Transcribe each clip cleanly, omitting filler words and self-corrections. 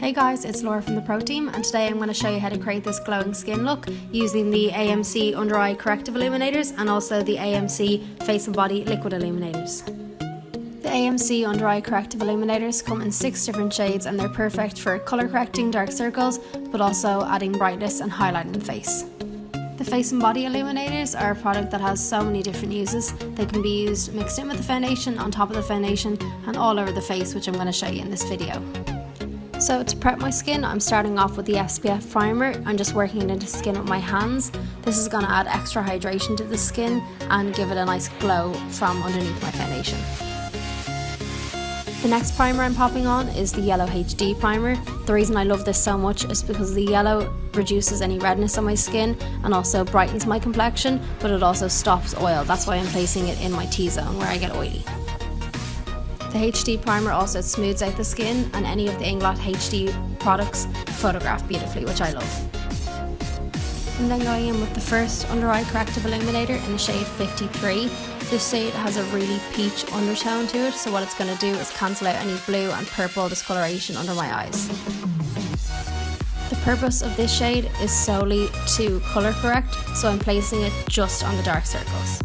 Hey guys, it's Laura from the Pro Team, and today I'm going to show you how to create this glowing skin look using the AMC Undereye Corrective Illuminators and also the AMC Face and Body Liquid Illuminators. The AMC Undereye Corrective Illuminators come in 6 different shades and they're perfect for colour correcting dark circles, but also adding brightness and highlighting the face. The Face and Body Illuminators are a product that has so many different uses. They can be used mixed in with the foundation, on top of the foundation, and all over the face, which I'm going to show you in this video. So to prep my skin, I'm starting off with the SPF Primer. I'm just working it into skin with my hands. This is going to add extra hydration to the skin and give it a nice glow from underneath my foundation. The next primer I'm popping on is the Yellow HD Primer. The reason I love this so much is because the yellow reduces any redness on my skin and also brightens my complexion, but it also stops oil. That's why I'm placing it in my T-zone where I get oily. The HD Primer also smooths out the skin, and any of the Inglot HD products photograph beautifully, which I love. I'm then going in with the first Under Eye Corrective Illuminator in the shade 53. This shade has a really peach undertone to it, so what it's going to do is cancel out any blue and purple discoloration under my eyes. The purpose of this shade is solely to colour correct, so I'm placing it just on the dark circles.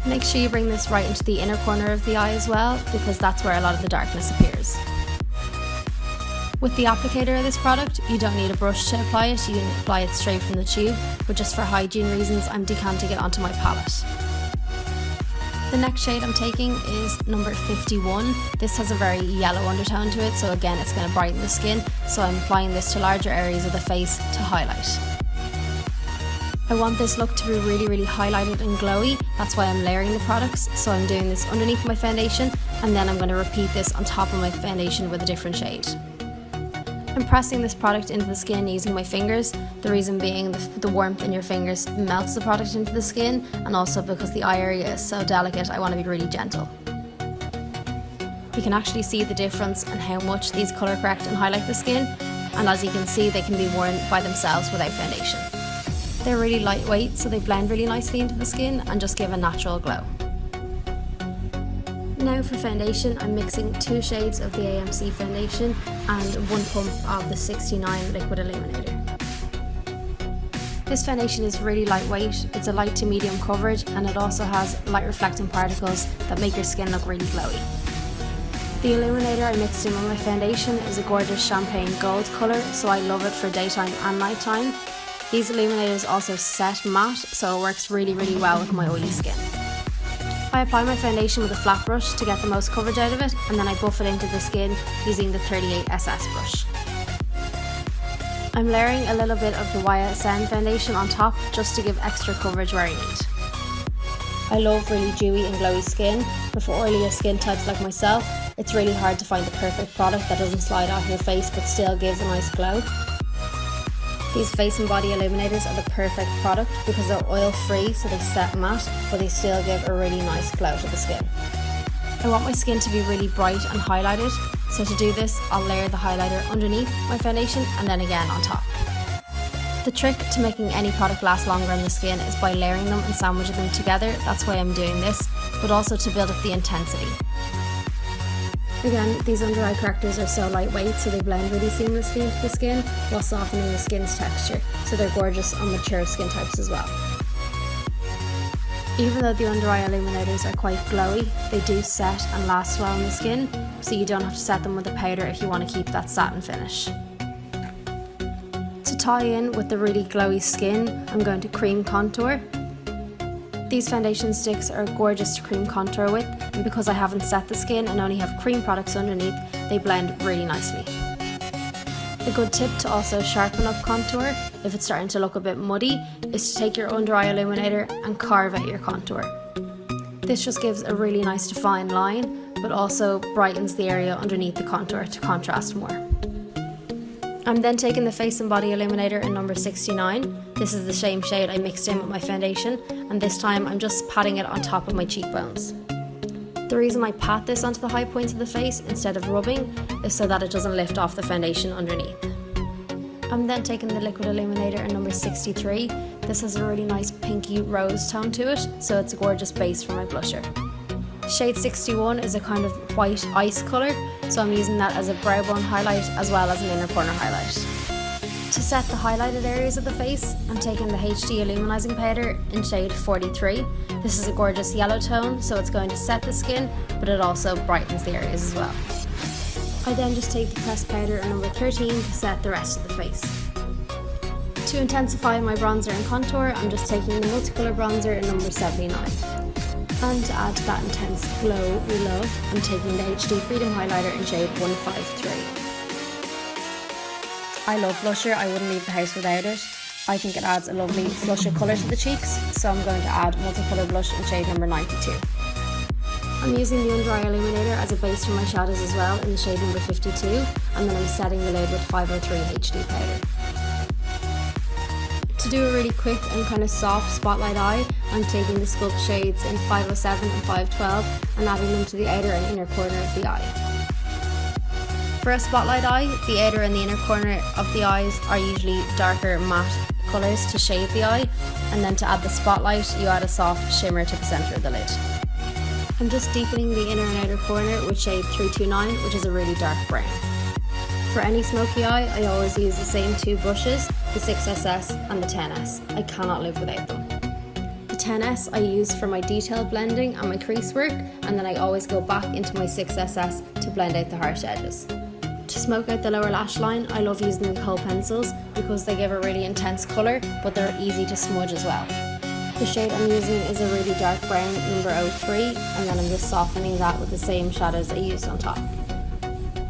Make sure you bring this right into the inner corner of the eye as well, because that's where a lot of the darkness appears. With the applicator of this product, you don't need a brush to apply it, you can apply it straight from the tube, but just for hygiene reasons I'm decanting it onto my palette. The next shade I'm taking is number 51. This has a very yellow undertone to it, so again it's going to brighten the skin, so I'm applying this to larger areas of the face to highlight. I want this look to be really highlighted and glowy, that's why I'm layering the products, so I'm doing this underneath my foundation and then I'm going to repeat this on top of my foundation with a different shade. I'm pressing this product into the skin using my fingers, the reason being the warmth in your fingers melts the product into the skin, and also because the eye area is so delicate I want to be really gentle. You can actually see the difference in how much these colour correct and highlight the skin, and as you can see they can be worn by themselves without foundation. They're really lightweight, so they blend really nicely into the skin and just give a natural glow. Now for foundation, I'm mixing 2 shades of the AMC foundation and 1 pump of the 69 Liquid Illuminator. This foundation is really lightweight, it's a light to medium coverage, and it also has light reflecting particles that make your skin look really glowy. The illuminator I mixed in with my foundation is a gorgeous champagne gold colour, so I love it for daytime and nighttime. These illuminators also set matte, so it works really well with my oily skin. I apply my foundation with a flat brush to get the most coverage out of it, and then I buff it into the skin using the 38SS brush. I'm layering a little bit of the YSM Foundation on top just to give extra coverage where I need. I love really dewy and glowy skin, but for oilier skin types like myself, it's really hard to find the perfect product that doesn't slide off your face but still gives a nice glow. These Face and Body Illuminators are the perfect product because they're oil free, so they set matte, but they still give a really nice glow to the skin. I want my skin to be really bright and highlighted, so to do this I'll layer the highlighter underneath my foundation and then again on top. The trick to making any product last longer on the skin is by layering them and sandwiching them together, that's why I'm doing this, but also to build up the intensity. Again, these under eye correctors are so lightweight, so they blend really seamlessly into the skin while softening the skin's texture, so they're gorgeous on mature skin types as well. Even though the under eye illuminators are quite glowy, they do set and last well on the skin, so you don't have to set them with a powder if you want to keep that satin finish. To tie in with the really glowy skin, I'm going to cream contour. These foundation sticks are gorgeous to cream contour with, and because I haven't set the skin and only have cream products underneath, they blend really nicely. A good tip to also sharpen up contour, if it's starting to look a bit muddy, is to take your under eye illuminator and carve out your contour. This just gives a really nice defined line, but also brightens the area underneath the contour to contrast more. I'm then taking the Face and Body Illuminator in number 69. This is the same shade I mixed in with my foundation, and this time I'm just patting it on top of my cheekbones. The reason I pat this onto the high points of the face instead of rubbing is so that it doesn't lift off the foundation underneath. I'm then taking the Liquid Illuminator in number 63. This has a really nice pinky rose tone to it, so it's a gorgeous base for my blusher. Shade 61 is a kind of white ice colour, so I'm using that as a brow bone highlight as well as an inner corner highlight. To set the highlighted areas of the face, I'm taking the HD Illuminizing powder in shade 43. This is a gorgeous yellow tone, so it's going to set the skin, but it also brightens the areas as well. I then just take the pressed powder in number 13 to set the rest of the face. To intensify my bronzer and contour, I'm just taking the Multicolour Bronzer in number 79. And to add to that intense glow we love, I'm taking the HD Freedom Highlighter in shade 153. I love blusher, I wouldn't leave the house without it. I think it adds a lovely flush of colour to the cheeks, so I'm going to add Multicolour Blush in shade number 92. I'm using the Undereye Illuminator as a base for my shadows as well in the shade number 52, and then I'm setting the lid with 503 HD powder. To do a really quick and kind of soft spotlight eye, I'm taking the Sculpts shades in 507 and 512 and adding them to the outer and inner corner of the eye. For a spotlight eye, the outer and the inner corner of the eyes are usually darker matte colours to shade the eye, and then to add the spotlight you add a soft shimmer to the centre of the lid. I'm just deepening the inner and outer corner with shade 329, which is a really dark brown. For any smoky eye, I always use the same two brushes, the 6SS and the 10S. I cannot live without them. The 10S I use for my detail blending and my crease work, and then I always go back into my 6SS to blend out the harsh edges. To smoke out the lower lash line, I love using the Kohl Pencils because they give a really intense colour, but they're easy to smudge as well. The shade I'm using is a really dark brown, number 03, and then I'm just softening that with the same shadows I used on top.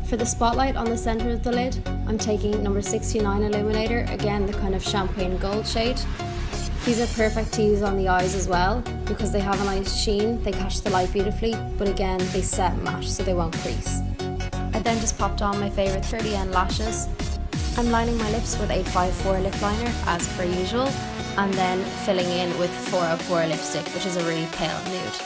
For the spotlight on the centre of the lid, I'm taking number 69 Illuminator, again the kind of champagne gold shade. These are perfect to use on the eyes as well because they have a nice sheen, they catch the light beautifully, but again they set matte so they won't crease. I then just popped on my favourite 30N lashes. I'm lining my lips with 854 lip liner as per usual, and then filling in with 404 lipstick, which is a really pale nude.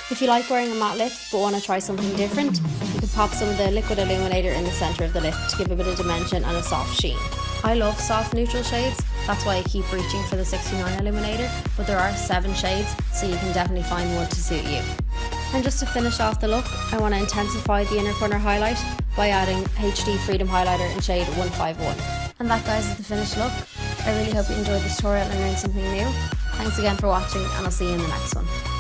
If you like wearing a matte lip but want to try something different, you can pop some of the liquid illuminator in the centre of the lip to give a bit of dimension and a soft sheen. I love soft neutral shades, that's why I keep reaching for the 69 Illuminator, but there are 7 shades, so you can definitely find one to suit you. And just to finish off the look, I want to intensify the inner corner highlight by adding HD Freedom Highlighter in shade 151. And that, guys, is the finished look. I really hope you enjoyed this tutorial and learned something new. Thanks again for watching, and I'll see you in the next one.